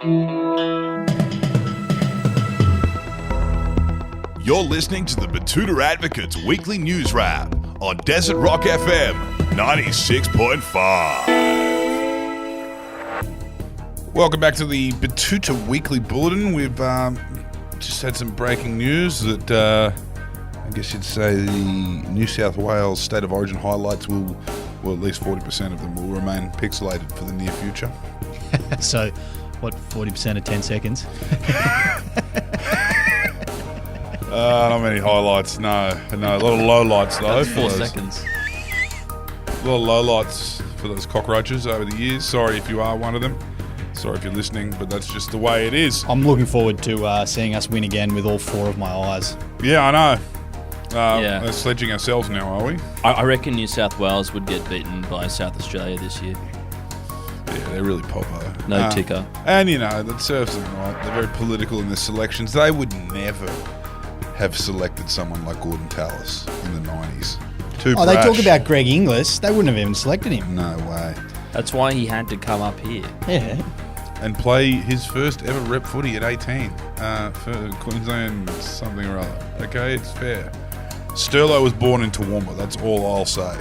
You're listening to the Betoota Advocates Weekly News Wrap on Desert Rock FM 96.5. Welcome back to the Betoota Weekly Bulletin. We've just had some breaking news that I guess you'd say the New South Wales State of Origin highlights will at least 40% of them will remain pixelated for the near future. So, what, 40% of 10 seconds? Not many highlights, no. A lot of lowlights, though. That's 4 seconds. A lot of lowlights for those cockroaches over the years. Sorry if you are one of them. Sorry if you're listening, but that's just the way it is. I'm looking forward to seeing us win again with all 4 of my eyes. Yeah, I know. Yeah. We're sledging ourselves now, are we? I reckon New South Wales would get beaten by South Australia this year. Yeah, they're really popo. No ticker. And, that serves them right. They're very political in their selections. They would never have selected someone like Gordon Tallis in the 90s. Too brash. They talk about Greg Inglis. They wouldn't have even selected him. No way. That's why he had to come up here. Yeah. And play his first ever rep footy at 18 for Queensland something or other. Okay, it's fair. Sterlo was born in Toowoomba. That's all I'll say.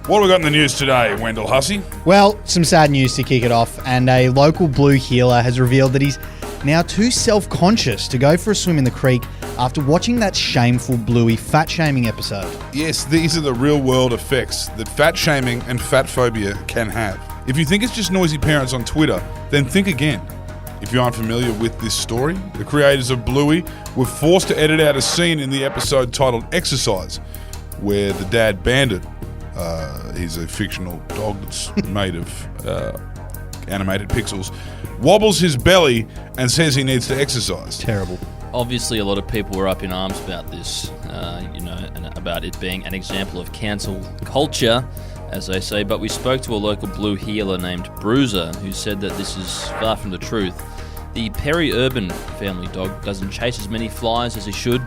What have we got in the news today, Wendall Hussey? Well, some sad news to kick it off, and a local blue healer has revealed that he's now too self-conscious to go for a swim in the creek after watching that shameful Bluey fat-shaming episode. Yes, these are the real-world effects that fat-shaming and fat phobia can have. If you think it's just noisy parents on Twitter, then think again. If you aren't familiar with this story, the creators of Bluey were forced to edit out a scene in the episode titled Exercise, where the dad Bandit, he's a fictional dog that's made of animated pixels, wobbles his belly and says he needs to exercise. Terrible. Obviously, a lot of people were up in arms about this, and about it being an example of cancel culture, as they say, but we spoke to a local blue healer named Bruiser, who said that this is far from the truth. The peri-urban family dog doesn't chase as many flies as he should.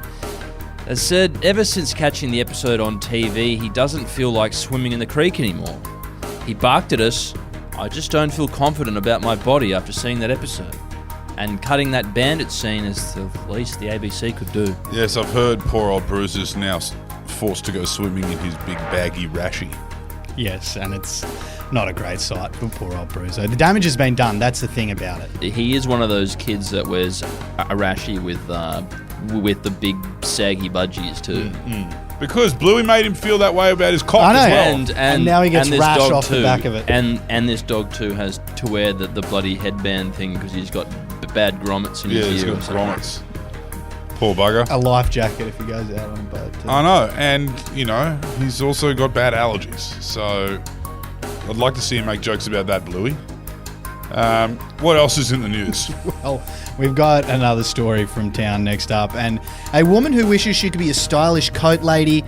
As said, ever since catching the episode on TV, he doesn't feel like swimming in the creek anymore. He barked at us, "I just don't feel confident about my body after seeing that episode." And cutting that bandit scene is the least the ABC could do. Yes, I've heard poor old Bruiser's now forced to go swimming in his big baggy rashie. Yes, and it's not a great sight for poor old Bruiser. The damage has been done, that's the thing about it. He is one of those kids that wears a rashie with the big saggy budgies too. Because Bluey made him feel that way about his cock I know, as well. and now he gets this rash dog off the too, back of it. And this dog too has to wear the bloody headband thing because he's got bad grommets in his He's ear. got grommets. Poor bugger. A life jacket if he goes out on a boat. I know, and, he's also got bad allergies. So, I'd like to see him make jokes about that, Bluey. What else is in the news? Well, we've got another story from town next up, and a woman who wishes she could be a stylish coat lady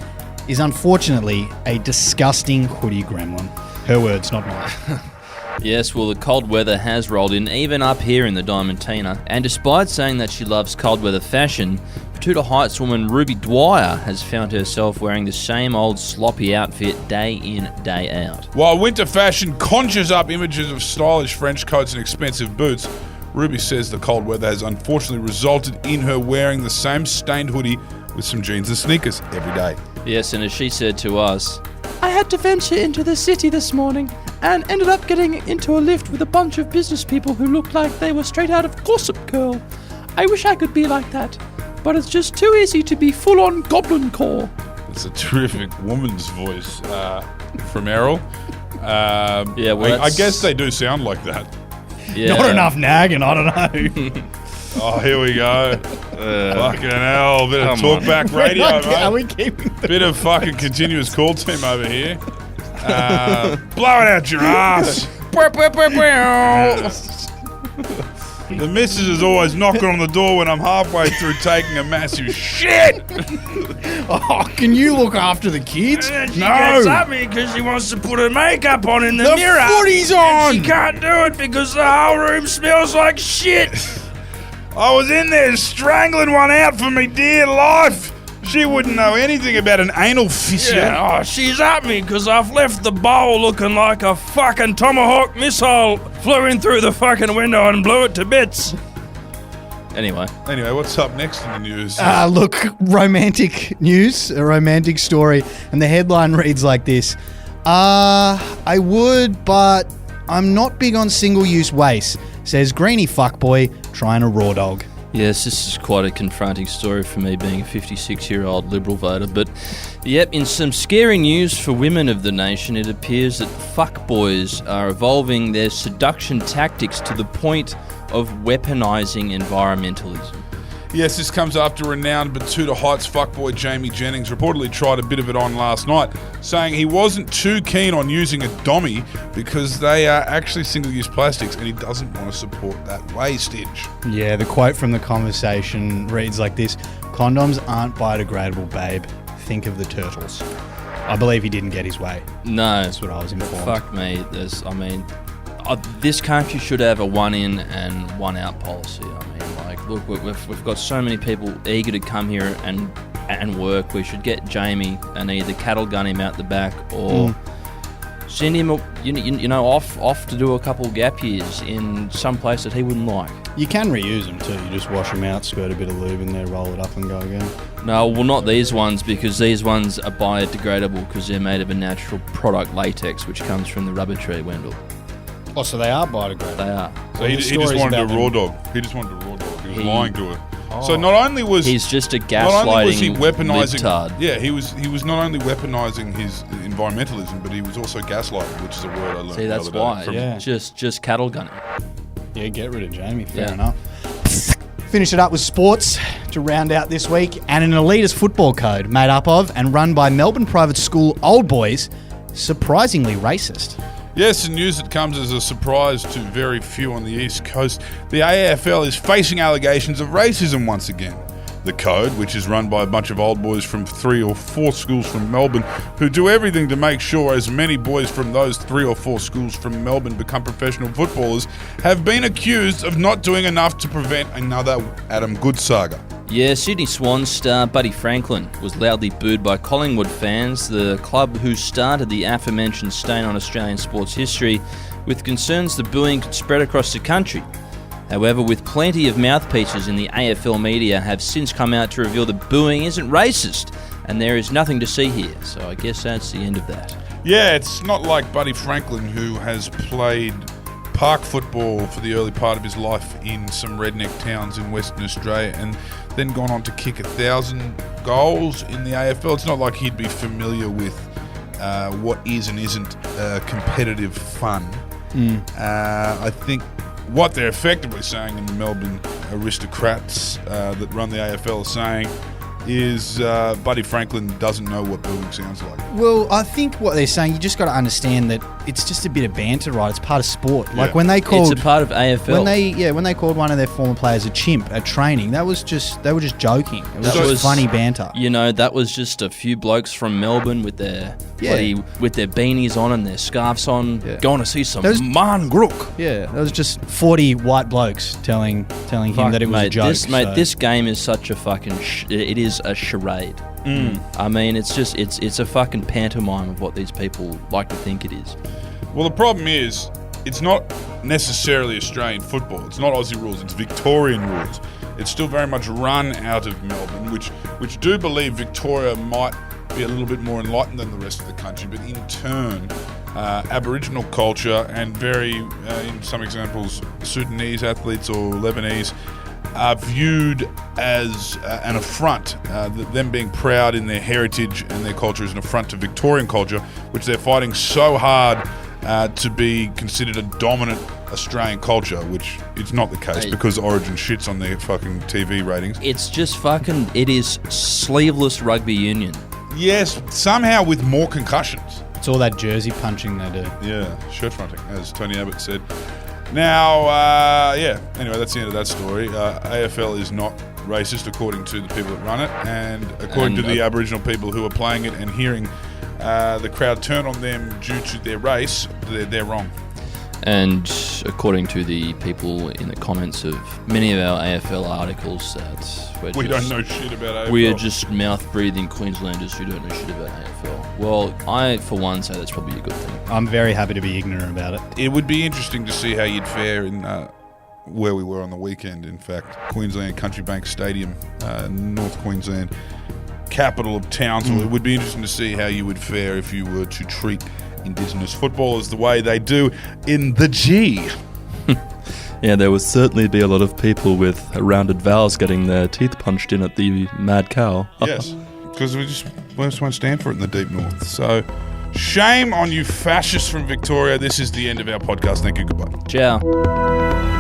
is unfortunately a disgusting hoodie gremlin. Her words, not mine. Yes, well, the cold weather has rolled in, even up here in the Diamantina. And despite saying that she loves cold weather fashion, Betoota Heights woman Ruby Dwyer has found herself wearing the same old sloppy outfit day in, day out. While winter fashion conjures up images of stylish French coats and expensive boots, Ruby says the cold weather has unfortunately resulted in her wearing the same stained hoodie with some jeans and sneakers every day. Yes, and as she said to us, "I had to venture into the city this morning and ended up getting into a lift with a bunch of business people who looked like they were straight out of Gossip Girl. I wish I could be like that, but it's just too easy to be full-on goblin core." It's a terrific woman's voice from Errol. Yeah, well, I guess they do sound like that. yeah. Not enough nagging, I don't know. Oh, here we go. Fucking hell. Bit of talkback radio, Are mate. we keeping the... Bit of fucking continuous call team over here. Blow it out your ass. The missus is always knocking on the door when I'm halfway through taking a massive shit. Oh, can you look after the kids? She gets at me because she wants to put her makeup on in the mirror. The footy's on! And she can't do it because the whole room smells like shit. I was in there strangling one out for me dear life. She wouldn't know anything about an anal fissure. Yeah, she's at me because I've left the bowl looking like a fucking Tomahawk missile flew in through the fucking window and blew it to bits. Anyway, what's up next in the news? Look, romantic news, a romantic story, and the headline reads like this. I would, but I'm not big on single-use waste, says Greenie fuckboy trying a raw dog. yes, this is quite a confronting story for me being a 56-year-old Liberal voter, but yep, in some scary news for women of the nation, it appears that fuckboys are evolving their seduction tactics to the point of weaponising environmentalism. Yes, this comes after renowned Betoota Heights fuckboy Jamie Jennings reportedly tried a bit of it on last night, saying he wasn't too keen on using a dummy because they are actually single-use plastics and he doesn't want to support that wastage. Yeah, the quote from the conversation reads like this. Condoms aren't biodegradable, babe. Think of the turtles. I believe he didn't get his way. No. That's what I was informed. Fuck me. This country should have a one in and one out policy. I mean, like, look, we've got so many people eager to come here and work. We should get Jamie and either cattle gun him out the back or send him, off to do a couple gap years in some place that he wouldn't like. You can reuse them too. You just wash them out, squirt a bit of lube in there, roll it up and go again. No, well, not these ones, because these ones are biodegradable because they're made of a natural product, latex, which comes from the rubber tree, Wendall. Oh, so they are biodegradable? They are. So he just wanted a raw dog. He just wanted a raw dog. He was lying to her. So not only was he's just a gaslighting not only was he weaponizing, libtard. yeah, he was not only weaponizing his environmentalism, but he was also gaslighting, which is a word I learned. See, that's the why. other day. Just cattle gunning. Yeah, get rid of Jamie. Fair Yeah. enough. Finish it up with sports to round out this week, and an elitist football code made up of and run by Melbourne private school old boys, surprisingly racist. Yes, the news that comes as a surprise to very few on the East Coast. The AFL is facing allegations of racism once again. The code, which is run by a bunch of old boys from 3 or 4 schools from Melbourne, who do everything to make sure as many boys from those 3 or 4 schools from Melbourne become professional footballers, have been accused of not doing enough to prevent another Adam Good saga. Yeah, Sydney Swans star Buddy Franklin was loudly booed by Collingwood fans, the club who started the aforementioned stain on Australian sports history, with concerns the booing could spread across the country. However, with plenty of mouthpieces in the AFL media have since come out to reveal that booing isn't racist, and there is nothing to see here, so I guess that's the end of that. Yeah, it's not like Buddy Franklin, who has played park football for the early part of his life in some redneck towns in Western Australia and then gone on to kick 1,000 goals in the AFL. It's not like he'd be familiar with what is and isn't competitive fun. I think what they're effectively saying in the Melbourne aristocrats that run the AFL are saying is Buddy Franklin doesn't know what booing sounds like. Well, I think what they're saying, you just got to understand that it's just a bit of banter, right? It's part of sport. Like when they called, It's a part of AFL. when they called one of their former players a chimp at training, they were just joking. It was just funny banter. You know, that was just a few blokes from Melbourne with their with their beanies on and their scarves on, going to see some man grook. Yeah, that was just 40 white blokes telling him that it was a joke. This game is such a fucking it is a charade. I mean, it's a fucking pantomime of what these people like to think it is. Well, the problem is, it's not necessarily Australian football. It's not Aussie rules. It's Victorian rules. It's still very much run out of Melbourne, which do believe Victoria might be a little bit more enlightened than the rest of the country, but in turn, Aboriginal culture and in some examples, Sudanese athletes or Lebanese are viewed as an affront, them being proud in their heritage and their culture is an affront to Victorian culture, which they're fighting so hard to be considered a dominant Australian culture, which it's not the case because Origin shits on their fucking TV ratings. It's just it is sleeveless rugby union. Yes, somehow with more concussions. It's all that jersey punching they do. Yeah, shirt fronting, as Tony Abbott said. Now, anyway, that's the end of that story. AFL is not racist according to the people that run it, and according to the Aboriginal people who are playing it and hearing the crowd turn on them due to their race, they're wrong. And And according to the people in the comments of many of our AFL articles, that We don't know shit about AFL. we are just mouth-breathing Queenslanders who don't know shit about AFL. Well, I, for one, say that's probably a good thing. I'm very happy to be ignorant about it. It would be interesting to see how you'd fare in where we were on the weekend, in fact. Queensland Country Bank Stadium, North Queensland, capital of Townsville. It would be interesting to see how you would fare if you were to treat Indigenous footballers the way they do in the G. Yeah, there would certainly be a lot of people with rounded vowels getting their teeth punched in at the Mad Cow. Yes, because we just won't stand for it in the deep north. So, shame on you fascists from Victoria. This is the end of our podcast. Thank you. Goodbye. Ciao.